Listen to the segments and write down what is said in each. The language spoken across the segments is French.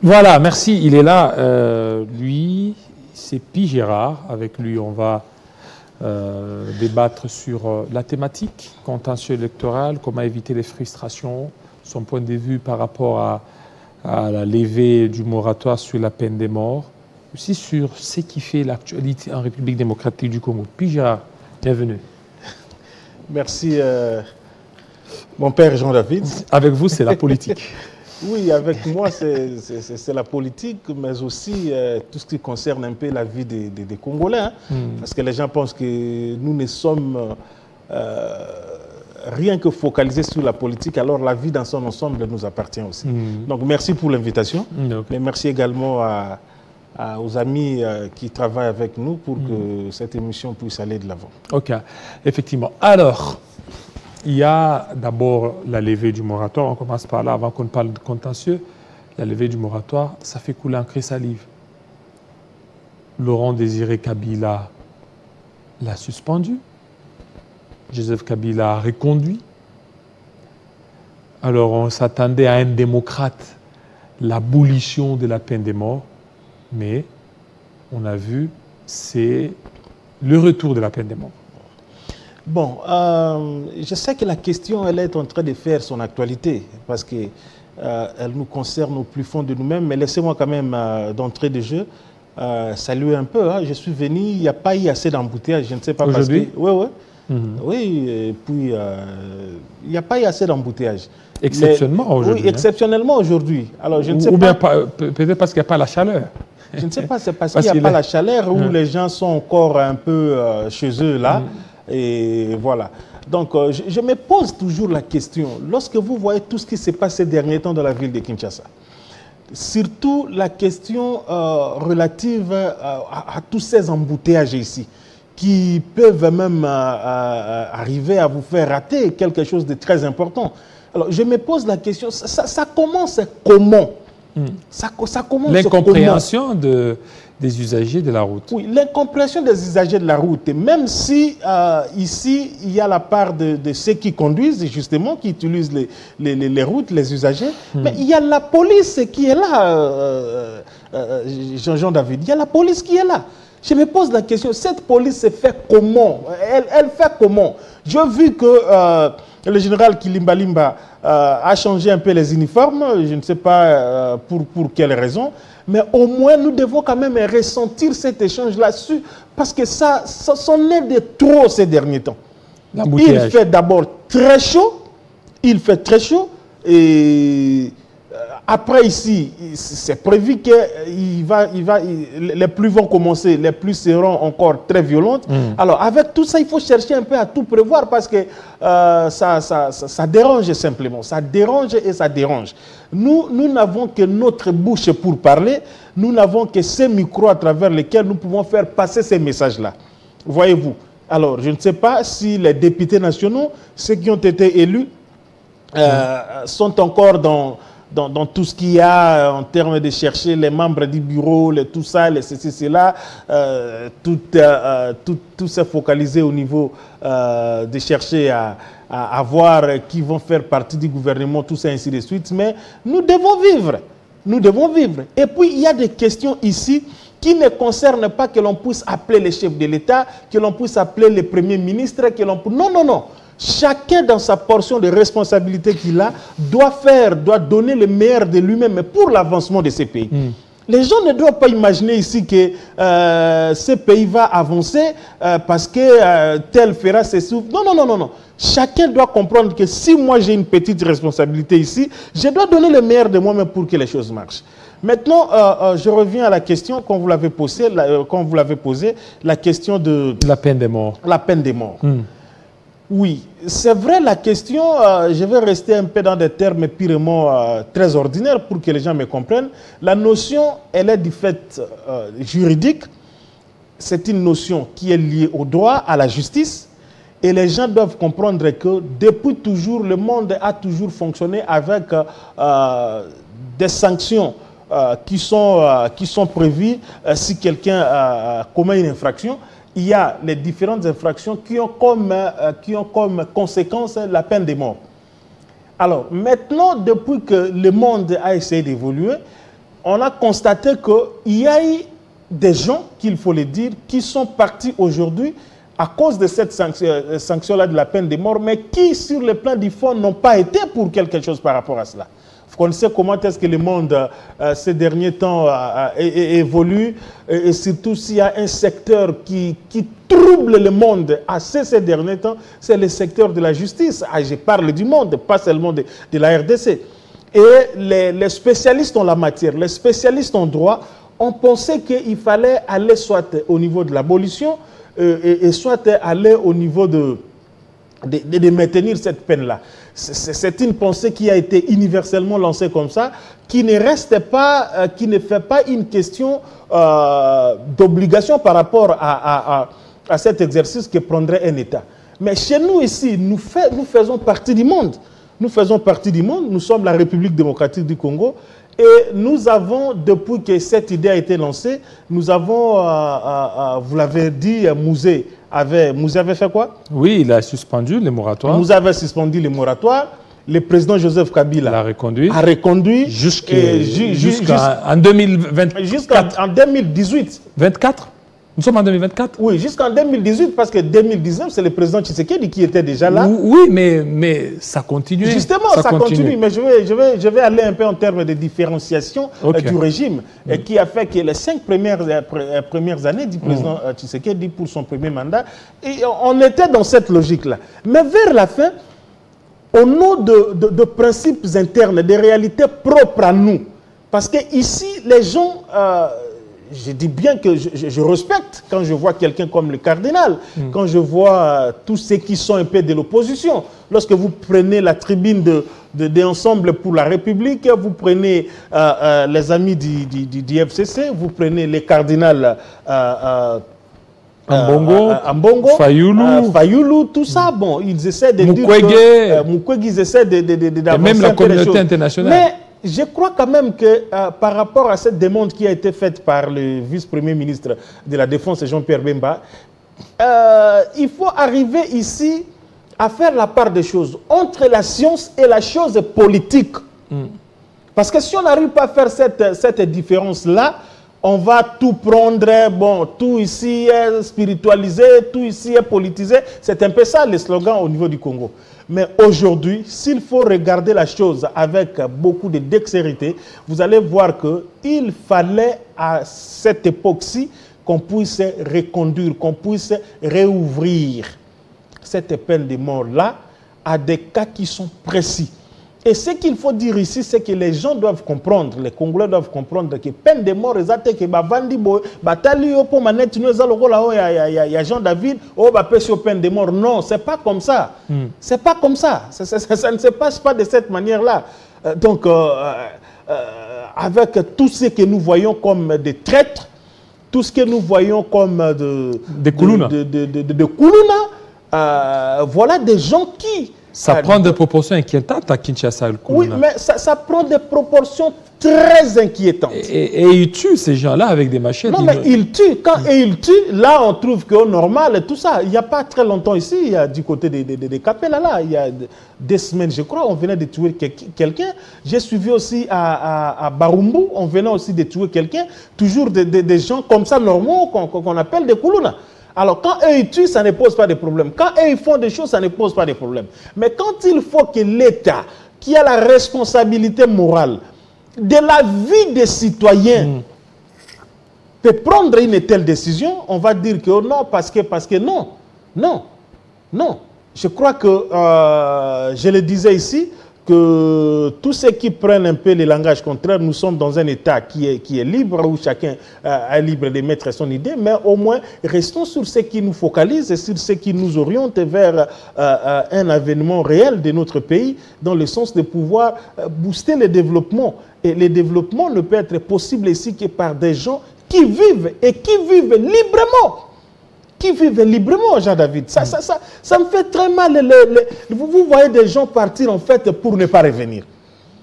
Voilà, merci. Il est là. Lui, c'est Pi Gérard. Avec lui, on va débattre sur la thématique, contentieux électoral, comment éviter les frustrations, son point de vue par rapport à la levée du moratoire sur la peine de mort, aussi sur ce qui fait l'actualité en République démocratique du Congo. Pi Gérard, bienvenue. Merci, mon père Jean-David. Avec vous, c'est la politique. Oui, avec moi, c'est la politique, mais aussi tout ce qui concerne un peu la vie des Congolais. Hein, parce que les gens pensent que nous ne sommes rien que focalisés sur la politique, alors la vie dans son ensemble nous appartient aussi. Donc merci pour l'invitation, mais merci également aux amis qui travaillent avec nous pour que cette émission puisse aller de l'avant. Ok, effectivement. Alors, il y a d'abord la levée du moratoire. On commence par là, avant qu'on parle de contentieux. La levée du moratoire, ça fait couler encre et salive. Laurent Désiré Kabila l'a suspendu. Joseph Kabila a reconduit. Alors on s'attendait à un démocrate, l'abolition de la peine de mort, mais on a vu, c'est le retour de la peine de mort. Bon, je sais que la question, elle est en train de faire son actualité, parce qu'elle nous concerne au plus fond de nous-mêmes, mais laissez-moi quand même, d'entrée de jeu, saluer un peu. Hein. Je suis venu, il n'y a pas eu assez d'embouteillages, je ne sais pas parce que... Aujourd'hui? Oui. Oui, et puis il n'y a pas eu assez d'embouteillages. Exceptionnellement aujourd'hui. Oui, exceptionnellement aujourd'hui. Alors, je ne sais ou pas. bien peut-être parce qu'il n'y a pas la chaleur. Je ne sais pas, c'est parce qu'il n'y a pas la chaleur ou les gens sont encore un peu chez eux là. Et voilà. Donc, je me pose toujours la question, lorsque vous voyez tout ce qui s'est passé ces derniers temps dans la ville de Kinshasa, surtout la question relative à tous ces embouteillages ici, qui peuvent même arriver à vous faire rater quelque chose de très important. Alors, je me pose la question, ça commence comment? Ça commence l'incompréhension des usagers de la route. Oui, l'incompréhension des usagers de la route. Même si ici, il y a la part de ceux qui conduisent, justement, qui utilisent les routes, les usagers, mais il y a la police qui est là, Jean-David. Il y a la police qui est là. Je me pose la question, cette police se fait comment? Elle fait comment? J'ai vu que le général Kilimba Limba a changé un peu les uniformes, je ne sais pas pour quelle raison, mais au moins nous devons quand même ressentir cet échange là-dessus, parce que ça s'en est de trop ces derniers temps. Il fait d'abord très chaud, et après ici, c'est prévu que les pluies vont commencer, les pluies seront encore très violentes. Alors avec tout ça, il faut chercher un peu à tout prévoir parce que ça dérange simplement, ça dérange et ça dérange. Nous n'avons que notre bouche pour parler, nous n'avons que ces micros à travers lesquels nous pouvons faire passer ces messages-là. Voyez-vous. Alors je ne sais pas si les députés nationaux, ceux qui ont été élus, sont encore dans tout ce qu'il y a en termes de chercher les membres du bureau, tout ça, les ceci, cela, tout s'est focalisé au niveau de chercher à voir qui vont faire partie du gouvernement, tout ça, ainsi de suite. Mais nous devons vivre. Nous devons vivre. Et puis, il y a des questions ici qui ne concernent pas que l'on puisse appeler les chefs de l'État, que l'on puisse appeler les premiers ministres, que l'on puisse... Non. Chacun dans sa portion de responsabilité qu'il a doit donner le meilleur de lui-même pour l'avancement de ces pays. Les gens ne doivent pas imaginer ici que ce pays va avancer parce que tel fera ses souffles. Non. Chacun doit comprendre que si moi j'ai une petite responsabilité ici, je dois donner le meilleur de moi-même pour que les choses marchent. Maintenant, je reviens à la question quand vous l'avez posée, la question de... La peine de mort. La peine de mort. Oui, c'est vrai la question, je vais rester un peu dans des termes purement très ordinaires pour que les gens me comprennent. La notion, elle est du fait juridique, c'est une notion qui est liée au droit, à la justice, et les gens doivent comprendre que depuis toujours, le monde a toujours fonctionné avec des sanctions qui sont prévues si quelqu'un commet une infraction. Il y a les différentes infractions qui ont comme conséquence la peine de mort. Alors, maintenant, depuis que le monde a essayé d'évoluer, on a constaté qu'il y a eu des gens, qu'il faut le dire, qui sont partis aujourd'hui à cause de cette sanction-là de la peine de mort, mais qui, sur le plan du fond, n'ont pas été pour quelque chose par rapport à cela. Vous connaissez comment est-ce que le monde, ces derniers temps, évolue, et surtout s'il y a un secteur qui trouble le monde assez ces derniers temps, c'est le secteur de la justice. Je parle du monde, pas seulement de la RDC. Et les spécialistes en la matière, les spécialistes en droit, ont pensé qu'il fallait aller soit au niveau de l'abolition, et soit aller au niveau de maintenir cette peine-là. C'est une pensée qui a été universellement lancée comme ça, qui ne reste pas, qui ne fait pas une question d'obligation par rapport à cet exercice que prendrait un État. Mais chez nous ici, nous faisons partie du monde. Nous faisons partie du monde, nous sommes la République démocratique du Congo, et nous avons, depuis que cette idée a été lancée, nous avons, vous l'avez dit, Mouzé avait fait quoi? Oui, il a suspendu les moratoires. Mouzé avait suspendu les moratoires. Le président Joseph Kabila a reconduit jusqu'en 2024. Jusqu'en 2018. 24? Nous sommes en 2024? Oui, jusqu'en 2018, parce que 2019, c'est le président Tshisekedi qui était déjà là. Oui, mais ça continue. Justement, ça continue. Mais je vais aller un peu en termes de différenciation du régime, qui a fait que les 5 premières années du président Tshisekedi pour son premier mandat, et on était dans cette logique-là. Mais vers la fin, au nom de principes internes, des réalités propres à nous, parce que ici, les gens... je dis bien que je respecte quand je vois quelqu'un comme le cardinal, quand je vois tous ceux qui sont un peu de l'opposition. Lorsque vous prenez la tribune d'Ensemble pour la République, vous prenez les amis du FCC, vous prenez les cardinals Ambongo, Fayoulou, tout ça, bon, ils essaient de dire que Mukwege, ils essaient d'avancer même la communauté internationale. Mais je crois quand même que par rapport à cette demande qui a été faite par le vice-premier ministre de la Défense, Jean-Pierre Bemba, il faut arriver ici à faire la part des choses entre la science et la chose politique. Parce que si on n'arrive pas à faire cette différence-là, on va tout prendre, bon, tout ici est spiritualisé, tout ici est politisé. C'est un peu ça le slogan au niveau du Congo. Mais aujourd'hui, s'il faut regarder la chose avec beaucoup de dextérité, vous allez voir qu'il fallait à cette époque-ci qu'on puisse reconduire, qu'on puisse réouvrir cette peine de mort-là à des cas qui sont précis. Et ce qu'il faut dire ici, c'est que les gens doivent comprendre, les Congolais doivent comprendre que peine de mort, que Bavandi, Batali, pour manette, il y a Jean David, peine de mort. Non, c'est pas comme ça. C'est pas comme ça. Ça ne se passe pas de cette manière-là. Donc, avec tout ce que nous voyons comme des traîtres, tout ce que nous voyons comme de Koulouna, voilà des gens qui... Ça prend des proportions inquiétantes à Kinshasa. Oui, mais ça prend des proportions très inquiétantes. Et ils tuent ces gens-là avec des machettes. Non, mais ils tuent. Quand ils tuent, là, on trouve que normal et tout ça. Il n'y a pas très longtemps ici, il y a du côté des Capella, là, il y a 2 semaines, je crois, on venait de tuer quelqu'un. J'ai suivi aussi à Barumbu, on venait aussi de tuer quelqu'un. Toujours des gens comme ça, normaux, qu'on appelle des Koulouna. Alors, quand eux ils tuent, ça ne pose pas de problème. Quand eux ils font des choses, ça ne pose pas de problème. Mais quand il faut que l'État, qui a la responsabilité morale de la vie des citoyens, peut prendre une telle décision, on va dire que non, parce que non. Non. Non. Je crois que, je le disais ici, que tous ceux qui prennent un peu les langages contraires, nous sommes dans un État qui est libre, où chacun est libre de mettre son idée, mais au moins restons sur ce qui nous focalise et sur ce qui nous oriente vers un avènement réel de notre pays, dans le sens de pouvoir booster le développement. Et le développement ne peut être possible ici que par des gens qui vivent et qui vivent librement. Qui vivent librement, Jean-David. Ça me fait très mal. Vous voyez des gens partir en fait pour ne pas revenir.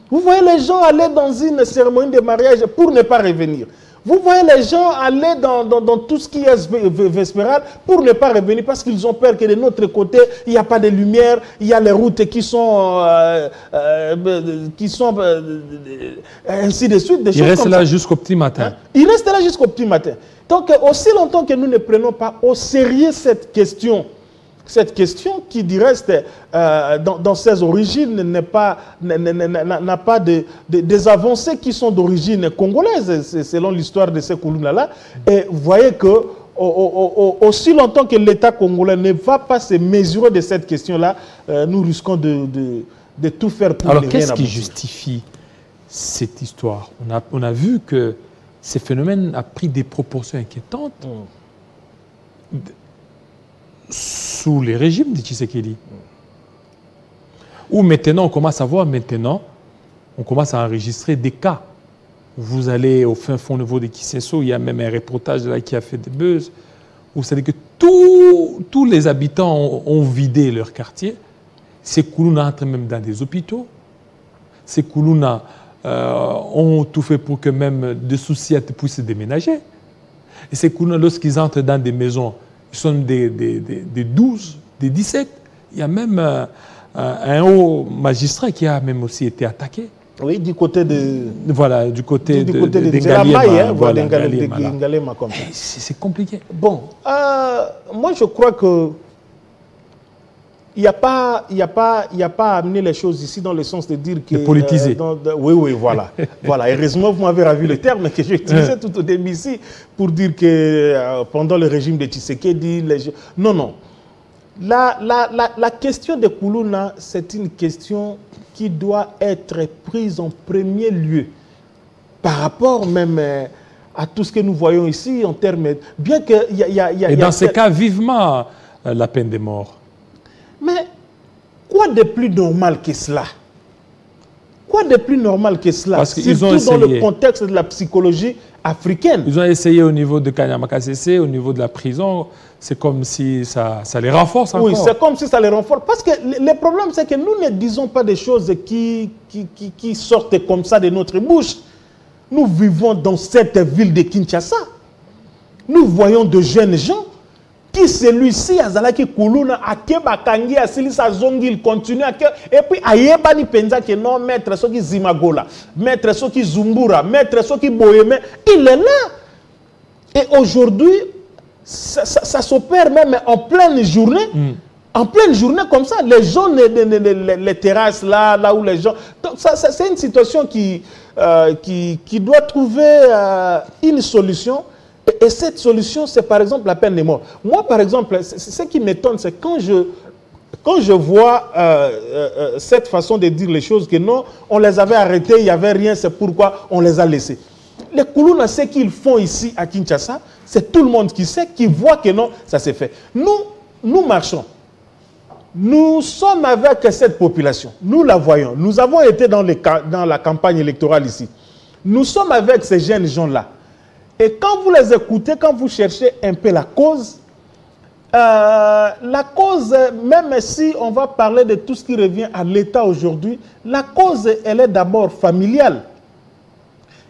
Vous voyez les gens aller dans une cérémonie de mariage pour ne pas revenir. Vous voyez les gens aller dans tout ce qui est vespéral pour ne pas revenir parce qu'ils ont peur que de notre côté, il n'y a pas de lumière, il y a les routes qui sont ainsi de suite. Il reste là jusqu'au petit matin. Hein? Il reste là jusqu'au petit matin. Donc, aussi longtemps que nous ne prenons pas au sérieux cette question qui, du reste, dans ses origines, n'a pas des avancées qui sont d'origine congolaise, selon l'histoire de ces Koulouna-là. Et vous voyez que, aussi longtemps que l'État congolais ne va pas se mesurer de cette question-là, nous risquons de tout faire pour Alors, rien qu'est-ce qui aboutir. justifie cette histoire? On a vu que ce phénomène a pris des proportions inquiétantes. Sous les régimes de Tshisekedi. Où maintenant, on commence à voir, on commence à enregistrer des cas. Vous allez au fin fond niveau de Kisesso, il y a même un reportage là qui a fait des buzz, où vous savez que tous les habitants ont vidé leur quartier. Ces Koulouna entrent même dans des hôpitaux. Ces Koulouna ont tout fait pour que même des souciettes puissent se déménager. Et ces Koulouna, lorsqu'ils entrent dans des maisons, ils sont des 12, des 17. Il y a même un haut magistrat qui a même aussi été attaqué. Oui, du côté de... Voilà, du côté de Ngalema, voilà, Ngalema comme ça. C'est compliqué. Bon, moi je crois que il n'y a pas à amener les choses ici dans le sens de dire que... De politiser. Oui, voilà. Voilà. Heureusement, vous m'avez ravi le terme que j'ai utilisé tout au début ici pour dire que pendant le régime de Tshisekedi, non. La question de Koulouna, c'est une question qui doit être prise en premier lieu par rapport même à tout ce que nous voyons ici en termes... Bien que Et dans ces cas, vivement la peine de mort. Mais quoi de plus normal que cela? Quoi de plus normal que cela? Parce qu'ils ont surtout essayé. Dans le contexte de la psychologie africaine. Ils ont essayé au niveau de Kanyama KCC, au niveau de la prison. C'est comme si ça les renforce encore. Oui, c'est comme si ça les renforce. Parce que le problème, c'est que nous ne disons pas des choses qui sortent comme ça de notre bouche. Nous vivons dans cette ville de Kinshasa. Nous voyons de jeunes gens qui celui-ci azalaki Koulouna akeba kangi asili sa zongi, il continue et puis ayeba ni penza que non maître soki Zimagola, maître soki Zumbura, maître soki Boyeme, il est là. Et aujourd'hui ça s'opère même en pleine journée. En pleine journée comme ça, les gens, les terrasses là où les gens... Donc c'est une situation qui doit trouver une solution. Et cette solution, c'est par exemple la peine de mort. Moi, par exemple, ce qui m'étonne, c'est quand je vois cette façon de dire les choses, que non, on les avait arrêtés, il n'y avait rien, c'est pourquoi on les a laissés. Les Koulouna, ce qu'ils font ici à Kinshasa, c'est tout le monde qui sait, qui voit que non, ça s'est fait. Nous marchons. Nous sommes avec cette population. Nous la voyons. Nous avons été dans la campagne électorale ici. Nous sommes avec ces jeunes gens-là. Et quand vous les écoutez, quand vous cherchez un peu la cause, même si on va parler de tout ce qui revient à l'État aujourd'hui, la cause, elle est d'abord familiale.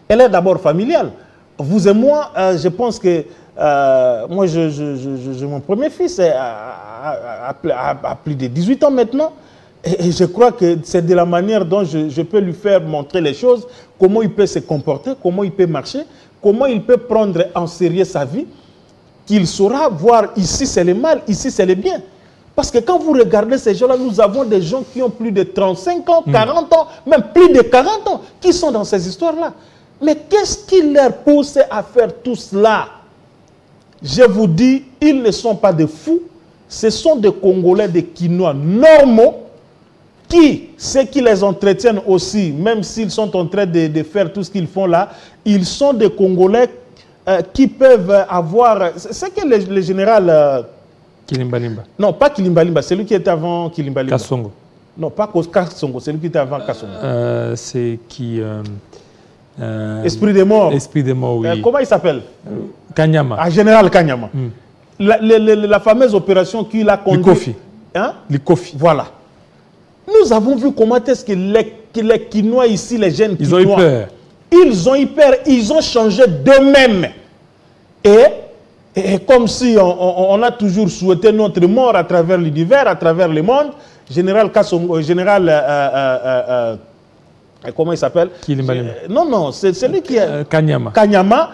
Elle est d'abord familiale. Vous et moi, je pense que moi, mon premier fils a plus de 18 ans maintenant. Et je crois que c'est de la manière dont je peux lui faire montrer les choses, comment il peut se comporter, comment il peut marcher, comment il peut prendre en sérieux sa vie, qu'il saura voir ici c'est le mal, ici c'est le bien. Parce que quand vous regardez ces gens-là, nous avons des gens qui ont plus de 35 ans, 40 ans, même plus de 40 ans, qui sont dans ces histoires-là. Mais qu'est-ce qui leur pousse à faire tout cela? Je vous dis, ils ne sont pas des fous, ce sont des Congolais, des Kinois normaux, ceux qui les entretiennent aussi, même s'ils sont en train de faire tout ce qu'ils font là, ils sont des Congolais qui peuvent avoir... C'est que le général... Kilimbalimba. Non, pas Kilimbalimba, c'est lui qui était avant Kilimbalimba. Kassongo. Non, pas Kassongo, c'est lui qui était avant Kassongo. C'est qui... Esprit des morts. Esprit des morts, oui. Comment il s'appelle? Kanyama. Ah, général Kanyama. La fameuse opération qu'il a conduite... Likofi. Hein? Likofi. Voilà. Nous avons vu comment est-ce que les Kinois ici, les jeunes Kinois... Ils ont eu peur. ils ont changé d'eux-mêmes. Et comme si on a toujours souhaité notre mort à travers l'univers, à travers le monde, comment il s'appelle? Non, c'est celui qui est... Kanyama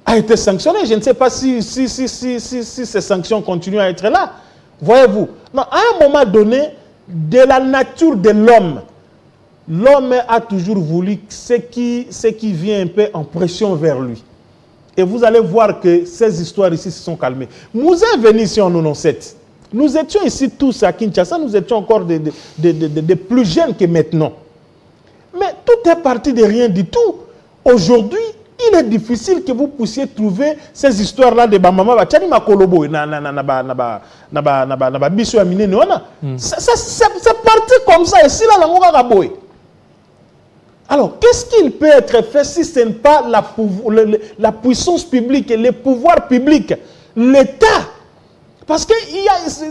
a été sanctionné. Je ne sais pas si ces sanctions continuent à être là. Voyez-vous. À un moment donné, de la nature de l'homme, l'homme a toujours voulu ce qui vient un peu en pression vers lui. Et vous allez voir que ces histoires ici se sont calmées. Nous sommes venus ici en 97. Nous étions ici tous à Kinshasa, nous étions encore des plus jeunes que maintenant. Mais tout est parti de rien du tout. Aujourd'hui, il est difficile que vous puissiez trouver ces histoires-là de Bamama, Bachani Makolobo, c'est parti comme ça, et si là, la alors, qu'est-ce qu'il peut être fait si ce n'est pas la puissance publique et le pouvoir public, l'État? Parce que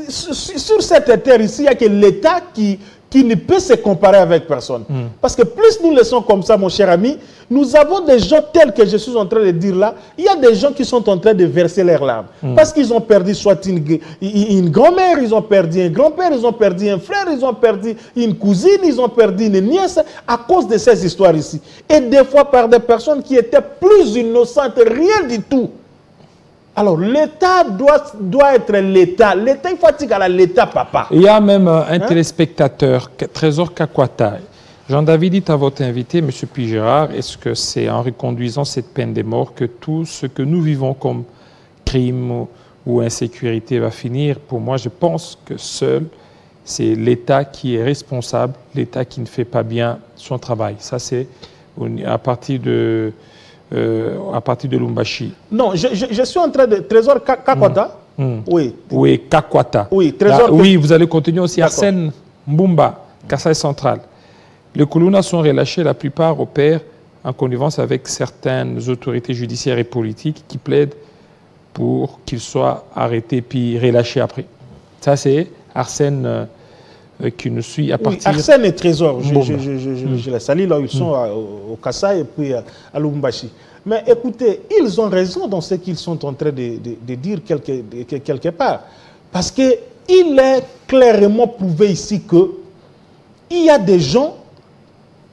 sur cette terre ici, il n'y a que l'État qui ne peut se comparer avec personne. Parce que plus nous laissons comme ça, mon cher ami, nous avons des gens tels que je suis en train de dire là, il y a des gens qui sont en train de verser leurs larmes. Parce qu'ils ont perdu soit une grand-mère, ils ont perdu un grand-père, ils ont perdu un frère, ils ont perdu une cousine, ils ont perdu une nièce à cause de ces histoires ici. Et des fois par des personnes qui étaient plus innocentes, rien du tout. Alors, l'État doit être l'État. L'État, il faut à l'État, papa. Il y a même un téléspectateur, Trésor Kakwata. Jean-David dit à votre invité, M. Pigérard, est-ce que c'est en reconduisant cette peine de mort que tout ce que nous vivons comme crime ou insécurité va finir? Pour moi, je pense que seul, c'est l'État qui est responsable, l'État qui ne fait pas bien son travail. Ça, c'est à partir de Lumbashi. Non, je suis en train de... Trésor Kakwata. Oui. Oui, Kakwata. Oui, Trésor... oui, vous allez continuer aussi. Arsène Mbumba, Kassai Central. Les Koulouna sont relâchés, la plupart opèrent en connivence avec certaines autorités judiciaires et politiques qui plaident pour qu'ils soient arrêtés puis relâchés après. Ça, c'est Arsène qui nous suit à partir... Oui, Arsène et Trésor, je les salue là où ils sont, au Kassai et puis à Lubumbashi. Mais écoutez, ils ont raison dans ce qu'ils sont en train de dire quelque part. Parce qu'il est clairement prouvé ici qu'il y a des gens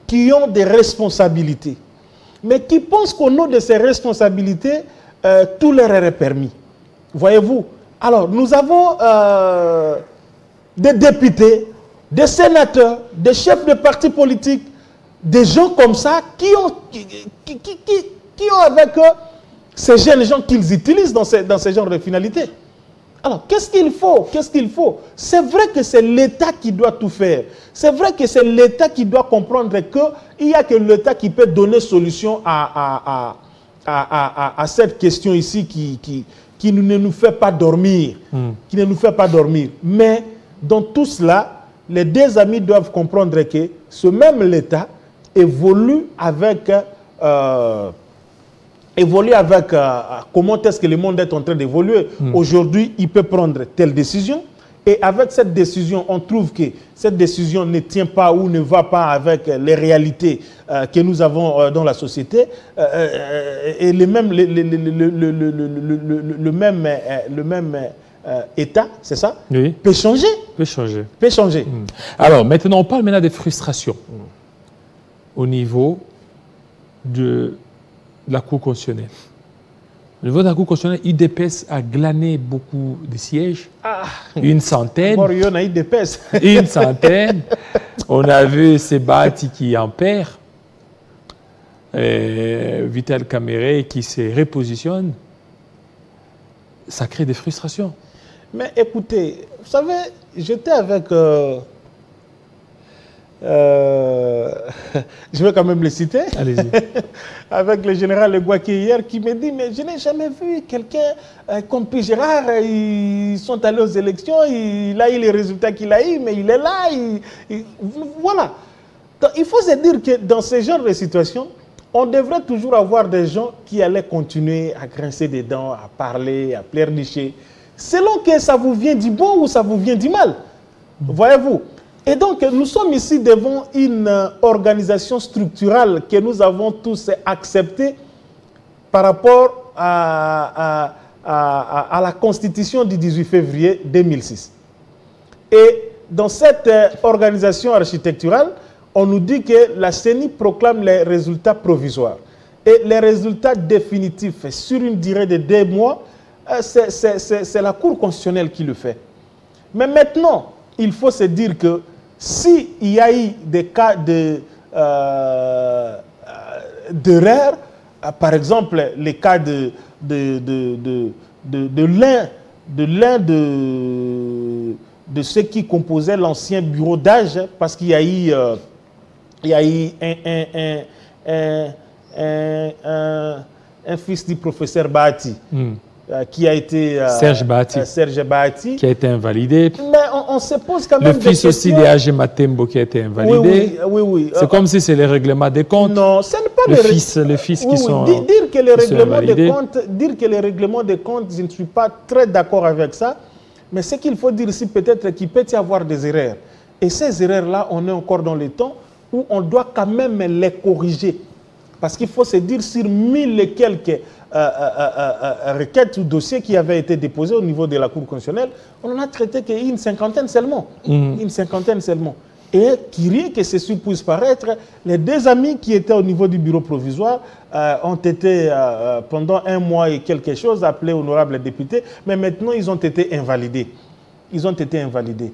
qui ont des responsabilités, mais qui pensent qu'au nom de ces responsabilités, tout leur est permis. Voyez-vous? Alors, nous avons des députés, des sénateurs, des chefs de partis politiques, des gens comme ça qui ont avec eux ces jeunes gens qu'ils utilisent dans ces genres de finalités. Alors, qu'est-ce qu'il faut? Qu'est-ce qu'il faut? C'est vrai que c'est l'État qui doit tout faire. C'est vrai que c'est l'État qui doit comprendre qu'il n'y a que l'État qui peut donner solution à cette question ici qui ne nous fait pas dormir. Qui ne nous fait pas dormir. Mais dans tout cela, les deux amis doivent comprendre que ce même l'État évolue avec... comment est-ce que le monde est en train d'évoluer. Aujourd'hui, il peut prendre telle décision et avec cette décision, on trouve que cette décision ne tient pas ou ne va pas avec les réalités que nous avons dans la société et le même État, c'est ça? Oui. Peut changer. Peut changer. Peut changer. Alors, maintenant, on parle maintenant des frustrations au niveau de la Cour constitutionnelle. Au niveau de la Cour constitutionnelle, UDPS a glané beaucoup de sièges, une centaine. Une centaine. On a vu Sebati qui en perd, Vital Kamere qui se repositionne. Ça crée des frustrations. Mais écoutez, vous savez, j'étais avec... je vais quand même le citer. Allez-y. Avec le général Le Gouaké hier qui me dit, mais je n'ai jamais vu quelqu'un comme Pigérard. Ils sont allés aux élections, il a eu les résultats qu'il a eu, mais il est là. Voilà. Donc, il faut se dire que dans ce genre de situation, on devrait toujours avoir des gens qui allaient continuer à grincer des dents, à parler, à pleurnicher, selon que ça vous vient du bon ou ça vous vient du mal. Voyez-vous. Et donc, nous sommes ici devant une organisation structurelle que nous avons tous acceptée par rapport à la Constitution du 18 février 2006. Et dans cette organisation architecturale, on nous dit que la CENI proclame les résultats provisoires. Et les résultats définitifs sur une durée de 2 mois, c'est la Cour constitutionnelle qui le fait. Mais maintenant, il faut se dire que s'il y a eu des cas d'erreur, par exemple les cas de l'un de ceux qui composaient l'ancien bureau d'âge, parce qu'il y a eu un fils du professeur Bahati, qui a été... Serge Bahati, qui a été invalidé. Mais on se pose quand même des questions. Le fils aussi de Age Matembo qui a été invalidé. Oui. C'est comme si c'est les règlements des comptes. Non, ce n'est pas les fils qui sont dire que les règlements des comptes, dire que les règlements des comptes, je ne suis pas très d'accord avec ça. Mais ce qu'il faut dire ici, peut-être qu'il peut y avoir des erreurs. Et ces erreurs-là, on est encore dans le temps où on doit quand même les corriger. Parce qu'il faut se dire, sur 1000 et quelques requêtes ou dossiers qui avaient été déposés au niveau de la Cour constitutionnelle, on en a traité qu'une cinquantaine seulement. Une cinquantaine seulement. Et curieux que ceci puisse paraître, les 2 amis qui étaient au niveau du bureau provisoire ont été, pendant 1 mois et quelque chose, appelés honorables députés, mais maintenant ils ont été invalidés. Ils ont été invalidés.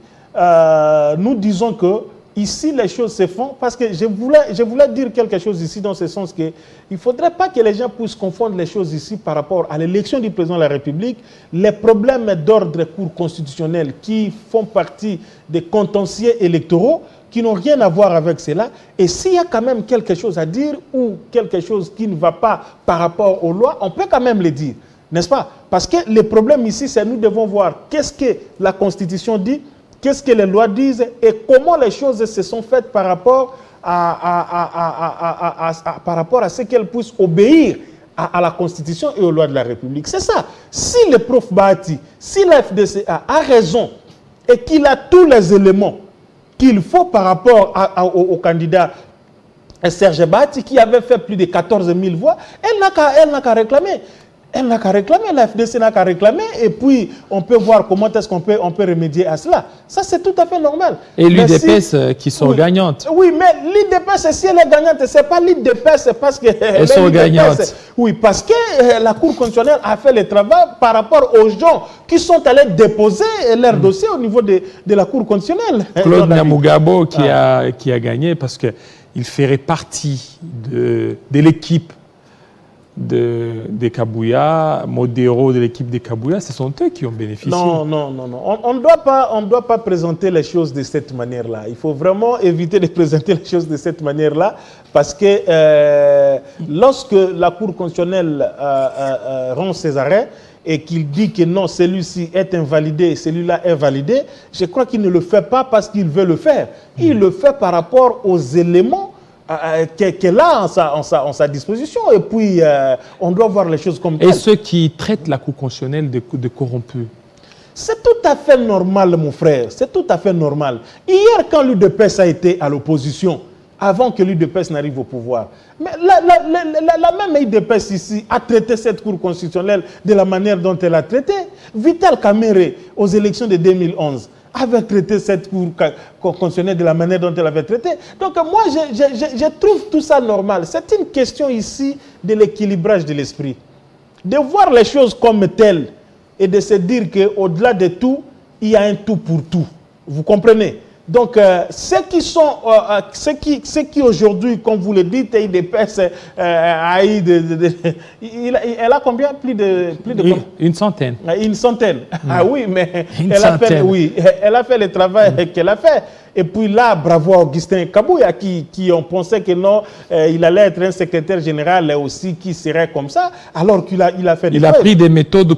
Nous disons que ici, les choses se font parce que je voulais dire quelque chose ici dans ce sens qu'il ne faudrait pas que les gens puissent confondre les choses ici par rapport à l'élection du président de la République, les problèmes d'ordre cour constitutionnel qui font partie des contentieux électoraux qui n'ont rien à voir avec cela. Et s'il y a quand même quelque chose à dire ou quelque chose qui ne va pas par rapport aux lois, on peut quand même le dire, n'est-ce pas? Parce que le problème ici, c'est que nous devons voir qu'est-ce que la Constitution dit, qu'est-ce que les lois disent et comment les choses se sont faites par rapport à ce qu'elles puissent obéir à la Constitution et aux lois de la République. C'est ça. Si le prof Bahati, si la FDCA a raison et qu'il a tous les éléments qu'il faut par rapport au candidat Serge Bahati qui avait fait plus de 14 000 voix, elle n'a qu'à réclamer. Elle n'a qu'à réclamer, la FDC n'a qu'à réclamer, et puis on peut voir comment est-ce qu'on peut remédier à cela. Ça, c'est tout à fait normal. Et l'UDPS qui sont gagnantes. Oui, mais l'UDPS, si elle est gagnante, ce n'est pas l'UDPS, c'est parce que... Elles sont gagnantes. Oui, parce que la Cour constitutionnelle a fait le travail par rapport aux gens qui sont allés déposer leur dossier au niveau de la Cour constitutionnelle. Claude Nyamugabo qui a gagné parce qu'il ferait partie de l'équipe de Kabouya, Modero de l'équipe de Kabouya, ce sont eux qui ont bénéficié. Non. On ne doit pas présenter les choses de cette manière-là. Il faut vraiment éviter de présenter les choses de cette manière-là parce que lorsque la Cour constitutionnelle rend ses arrêts et qu'il dit que non, celui-ci est invalidé, celui-là est validé, je crois qu'il ne le fait pas parce qu'il veut le faire. Il le fait par rapport aux éléments qu'elle a en sa disposition. Et puis, on doit voir les choses comme telles. Et ceux qui traitent la Cour constitutionnelle de corrompus? C'est tout à fait normal, mon frère. C'est tout à fait normal. Hier, quand l'UDPS a été à l'opposition, avant que l'UDPS n'arrive au pouvoir, mais la même UDPS ici a traité cette Cour constitutionnelle de la manière dont elle a traité. Vital Kamerhe, aux élections de 2011, avait traité cette Cour constitutionnelle de la manière dont elle avait traité. Donc moi, je trouve tout ça normal. C'est une question ici de l'équilibrage de l'esprit. De voir les choses comme telles et de se dire qu'au-delà de tout, il y a un tout pour tout. Vous comprenez? Donc, ceux qui aujourd'hui, comme vous le dites, IDPS, elle a combien? Plus de une centaine. Une centaine. Ah oui, mais elle a fait le travail qu'elle a fait. Et puis là, bravo à Augustin Kabouya qui ont pensé que non, il allait être un secrétaire général aussi qui serait comme ça, alors qu'il a fait Il a pris des méthodes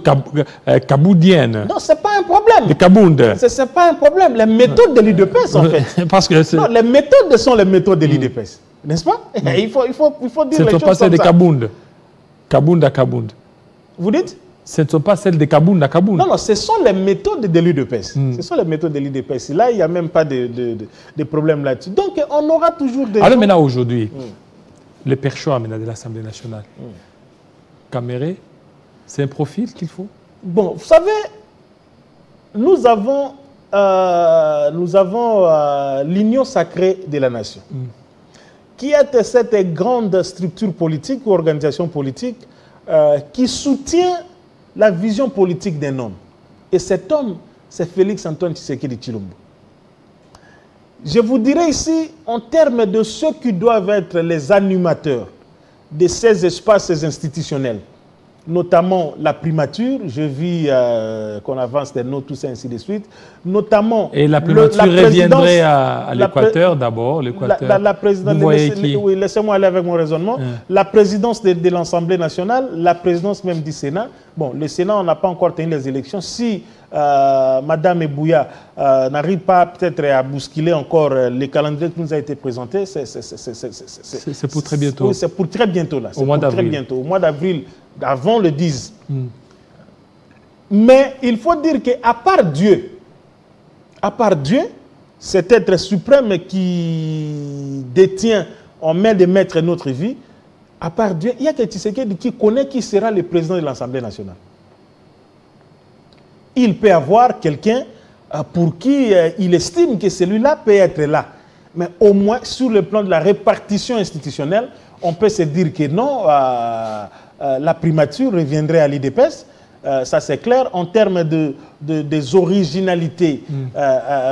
kaboudiennes. Non, ce n'est pas un problème. De Kabound. Ce n'est pas un problème. Les méthodes de l'UDPS, en fait. Parce que non, les méthodes sont les méthodes de l'UDPS. N'est-ce pas? Il faut dire les choses comme ça. C'est de Kabound. Kabound à Kabound. Vous dites? Ce ne sont pas celles de Kabounda. Non, non, ce sont les méthodes de l'UDPS. Ce sont les méthodes de l'UDPS. Là, il n'y a même pas de problème là-dessus. Donc, on aura toujours des... Alors maintenant, aujourd'hui, le père Choa de l'Assemblée nationale, Caméré, c'est un profil qu'il faut? Bon, vous savez, nous avons l'Union sacrée de la nation, qui est cette grande structure politique ou organisation politique qui soutient la vision politique d'un homme. Et cet homme, c'est Félix Antoine Tshisekedi Tshilombo. Je vous dirais ici, en termes de ceux qui doivent être les animateurs de ces espaces institutionnels, notamment la primature, je vis qu'on avance des notes, tout ça, ainsi de suite, notamment... Et la primature reviendrait à l'Équateur d'abord, la présidence, oui, laissez-moi aller avec mon raisonnement. La présidence de l'Assemblée nationale, la présidence même du Sénat. Bon, le Sénat, on n'a pas encore tenu les élections. Si Madame Ebouya n'arrive pas peut-être à bousculer encore le calendrier qui nous a été présenté, c'est pour très bientôt. Oui, c'est pour très bientôt, là. Au mois d'avril. Au mois d'avril, avant le 10. Mais il faut dire qu'à part Dieu, cet être suprême qui détient en main de maître notre vie, à part Dieu, il y a que Tshisekedi qui connaît qui sera le président de l'Assemblée nationale. Il peut avoir quelqu'un pour qui il estime que celui-là peut être là. Mais au moins, sur le plan de la répartition institutionnelle, on peut se dire que non, la primature reviendrait à l'IDPS. Ça, c'est clair. En termes des originalités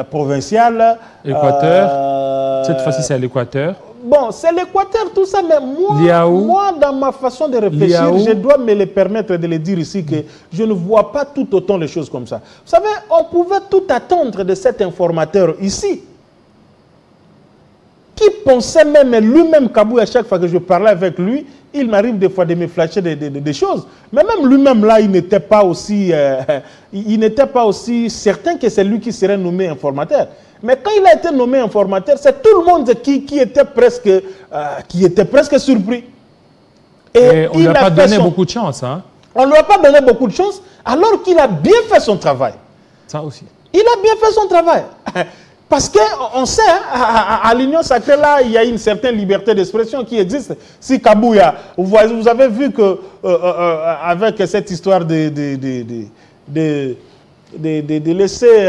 provinciales... Équateur. Cette fois-ci, c'est à l'Équateur. Bon, c'est l'Équateur, tout ça, mais moi, dans ma façon de réfléchir, je dois me le permettre de le dire ici que je ne vois pas tout autant les choses comme ça. Vous savez, on pouvait tout attendre de cet informateur ici, qui pensait même lui-même, Kabou, à chaque fois que je parlais avec lui, il m'arrive des fois de me flasher des choses. Mais même lui-même, là, il n'était pas aussi certain que c'est lui qui serait nommé informateur. Mais quand il a été nommé informateur, c'est tout le monde qui était presque surpris. Et on ne lui a pas donné beaucoup de chance. Hein? On ne lui a pas donné beaucoup de chance, alors qu'il a bien fait son travail. Ça aussi. Il a bien fait son travail. Parce qu'on sait, à l'Union sacrée, là, il y a une certaine liberté d'expression qui existe. Si Kabouya, vous avez vu que avec cette histoire de laisser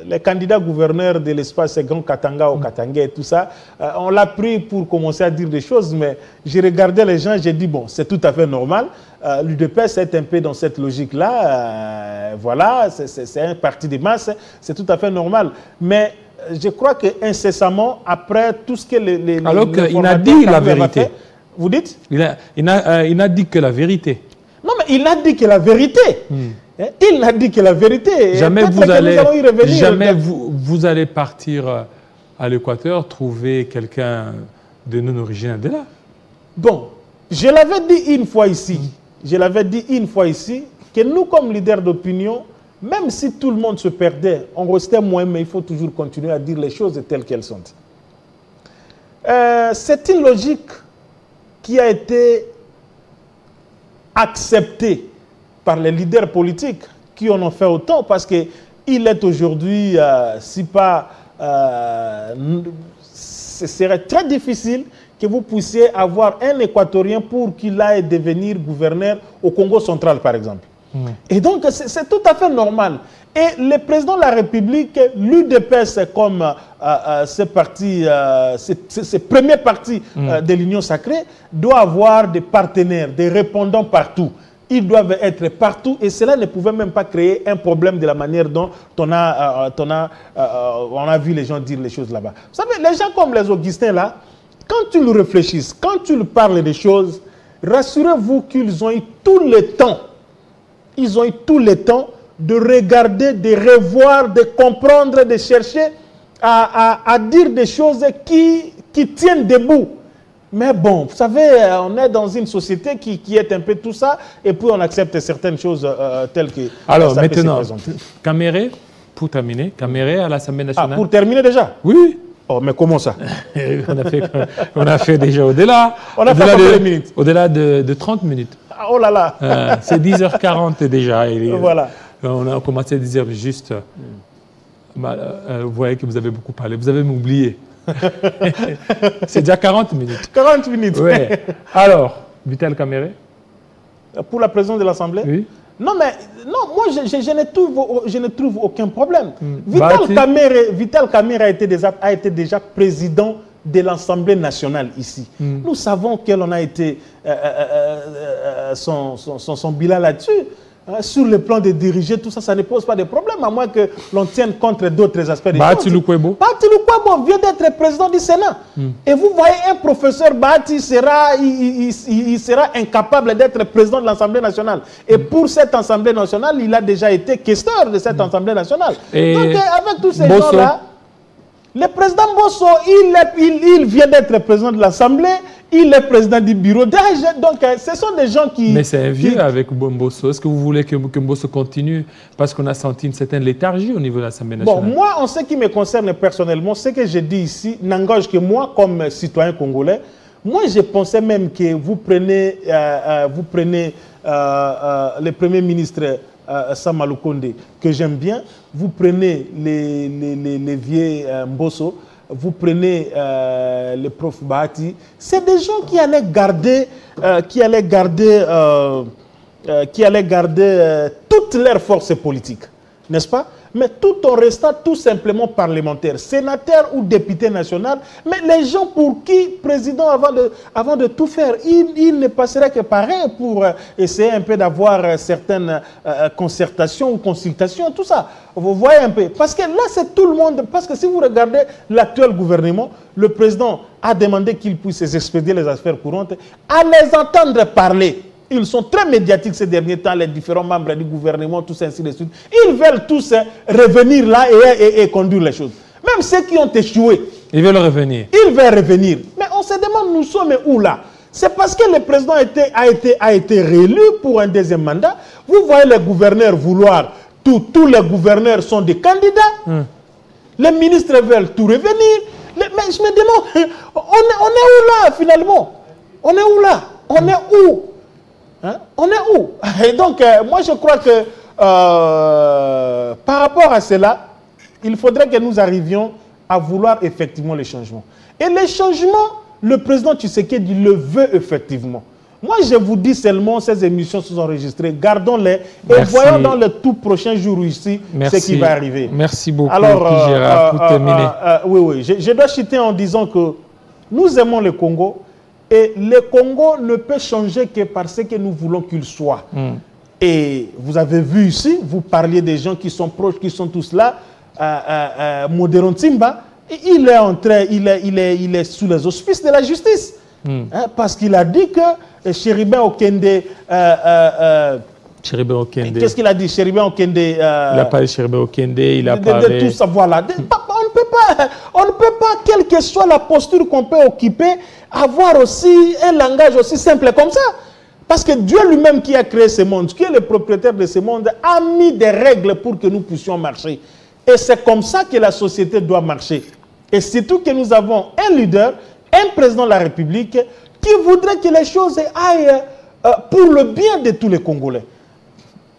les candidats gouverneurs de l'espace Grand Katanga au Katanga et tout ça, on l'a pris pour commencer à dire des choses, mais j'ai regardé les gens, j'ai dit, bon, c'est tout à fait normal. L'UDPS est un peu dans cette logique-là. Voilà, c'est un parti de masse, c'est tout à fait normal. Mais je crois qu'incessamment, après tout ce que les alors qu'il a dit la vérité. Fait, vous dites? Il n'a dit que la vérité. Non, mais il a dit que la vérité. Il a dit que la vérité. Jamais vous allez partir à l'Équateur, trouver quelqu'un de non originaire de là. Bon, je l'avais dit une fois ici. Je l'avais dit une fois ici que nous, comme leaders d'opinion, même si tout le monde se perdait, on restait moins, mais il faut toujours continuer à dire les choses telles qu'elles sont. C'est une logique qui a été acceptée par les leaders politiques qui en ont fait autant, parce qu'il est aujourd'hui, si pas, ce serait très difficile que vous puissiez avoir un Équatorien pour qu'il aille devenir gouverneur au Congo central, par exemple. Et donc, c'est tout à fait normal. Et le président de la République, l'UDPS, comme ce premier parti de l'Union sacrée, doit avoir des partenaires, des répondants partout. Ils doivent être partout et cela ne pouvait même pas créer un problème de la manière dont on a vu les gens dire les choses là-bas. Vous savez, les gens comme les Augustins là, quand ils réfléchissent, quand ils parlent des choses, rassurez-vous qu'ils ont eu tout le temps. Ils ont eu tout le temps de regarder, de revoir, de comprendre, de chercher à dire des choses qui tiennent debout. Mais bon, vous savez, on est dans une société qui est un peu tout ça, et puis on accepte certaines choses telles que alors, ça maintenant, Caméré, pour terminer, Caméré à l'Assemblée nationale. Ah, pour terminer déjà? Oui. Oh, mais comment ça? On a fait déjà au-delà. On a fait combien de minutes? Au-delà de 30 minutes. Oh là là. C'est 10h40 déjà. Voilà. On a commencé à dire juste... vous voyez que vous avez beaucoup parlé. Vous avez m'oublié. C'est déjà 40 minutes. 40 minutes. Ouais. Alors, Vital Kamerhe? Pour la présidence de l'Assemblée? Oui. Non, mais non, moi, je ne trouve aucun problème. Vital Kamerhe a été déjà président de l'Assemblée nationale ici. Nous savons quel en a été son bilan là-dessus. Sur le plan de diriger, tout ça, ça ne pose pas de problème, à moins que l'on tienne contre d'autres aspects des choses. Bahati Lukwebo vient d'être président du Sénat. Et vous voyez, un professeur Bahati il sera incapable d'être président de l'Assemblée nationale. Et pour cette Assemblée nationale, il a déjà été questeur de cette Assemblée nationale. Et donc, avec tous ces gens-là, le président Bosso, il vient d'être président de l'Assemblée, il est président du bureau. Donc, ce sont des gens qui... Mais c'est un vieux avec Mbosso. Est-ce que vous voulez que Mbosso continue? Parce qu'on a senti une certaine léthargie au niveau de l'Assemblée nationale. Bon, moi, en ce qui me concerne personnellement, ce que je dis ici n'engage que moi comme citoyen congolais. Moi, je pensais même que vous prenez le Premier ministre Sama Lukonde, que j'aime bien, vous prenez les vieux Mbosso, vous prenez le prof Bahati, c'est des gens qui allaient garder toutes leurs forces politiques, n'est-ce pas? Mais tout en restant tout simplement parlementaire, sénateur ou député national. Mais les gens pour qui, président, avant de tout faire, il ne passerait que par un pour essayer un peu d'avoir certaines concertations ou consultations, tout ça. Vous voyez un peu. Parce que là, c'est tout le monde. Parce que si vous regardez l'actuel gouvernement, le président a demandé qu'il puisse expédier les affaires courantes, à les entendre parler. Ils sont très médiatiques ces derniers temps, les différents membres du gouvernement, tout ça, ainsi de suite. Ils veulent tous revenir là et conduire les choses. Même ceux qui ont échoué. Ils veulent revenir. Ils veulent revenir. Mais on se demande, nous sommes où là? C'est parce que le président a été réélu pour un deuxième mandat. Vous voyez les gouverneurs vouloir, tous les gouverneurs sont des candidats. Les ministres veulent tout revenir. Mais je me demande, on est où là finalement? On est où là? On est où? Hein? On est où? Et donc, moi je crois que par rapport à cela, il faudrait que nous arrivions à vouloir effectivement les changements. Et les changements, le président Tshisekedi le veut effectivement. Moi, je vous dis seulement, ces émissions sont enregistrées, gardons-les et voyons dans les tout prochains jours ici ce qui va arriver. Merci beaucoup, alors, Gérard, pour terminer. Oui, je dois chuter en disant que nous aimons le Congo. Et le Congo ne peut changer que parce que nous voulons qu'il soit. Et vous avez vu ici, vous parliez des gens qui sont proches, qui sont tous là. Modéron Timba, il est sous les auspices de la justice. Parce qu'il a dit que Chéribin Okende... Qu'est-ce qu'il a dit? Chéribin Okende... il a parlé de Chéribin Okende, il a parlé... De tout ça, voilà. On ne peut pas, quelle que soit la posture qu'on peut occuper, avoir aussi un langage aussi simple comme ça. Parce que Dieu lui-même qui a créé ce monde, qui est le propriétaire de ce monde, a mis des règles pour que nous puissions marcher. Et c'est comme ça que la société doit marcher. Et surtout que nous avons un leader, un président de la République, qui voudrait que les choses aillent pour le bien de tous les Congolais.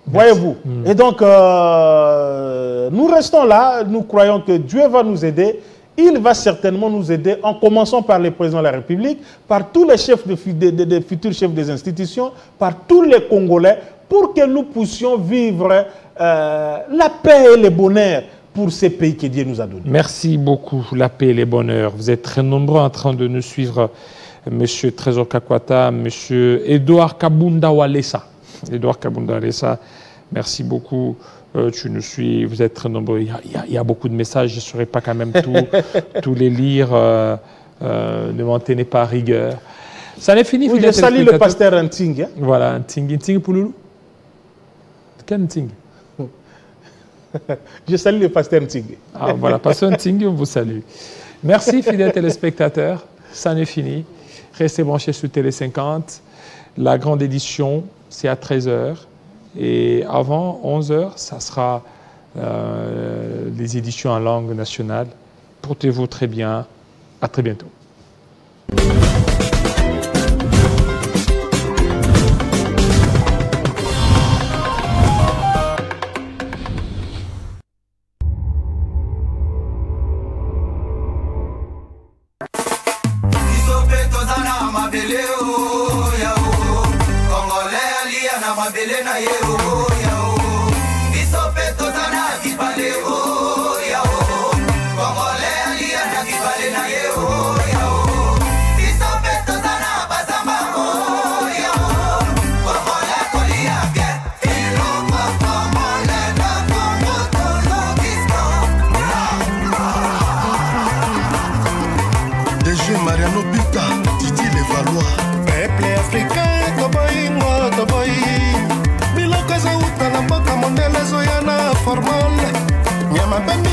Voyez-vous. Et donc, nous restons là, nous croyons que Dieu va nous aider. Il va certainement nous aider, en commençant par le président de la République, par tous les chefs des futurs chefs des institutions, par tous les Congolais, pour que nous puissions vivre la paix et le bonheur pour ces pays que Dieu nous a donnés. Merci beaucoup, la paix et le bonheur. Vous êtes très nombreux en train de nous suivre, M. Trésor Kakwata, M. Edouard Kabunda Walesa. Edouard Kabunda Walesa, merci beaucoup. Tu nous suis, vous êtes très nombreux. Il y a beaucoup de messages, je ne saurais pas quand même tous les lire. Ne m'en tenez pas à rigueur. Ça n'est fini. Oui, je salue le pasteur Nting. Hein? Voilà, Nting. Nting Pouloulou. Quel Nting? Je salue le pasteur Nting. Ah, voilà, pasteur Nting, on vous salue. Merci, fidèles téléspectateurs. Ça n'est fini. Restez branchés sur Télé 50. La grande édition, c'est à 13h. Et avant 11h, ça sera les éditions en langue nationale. Portez-vous très bien. À très bientôt. Mariano Pita, Titi les Valois. Peuple africain, Toboy, moi, Toboy. Biloko za uta na mboka mondele zoyana formal. Nyama pembe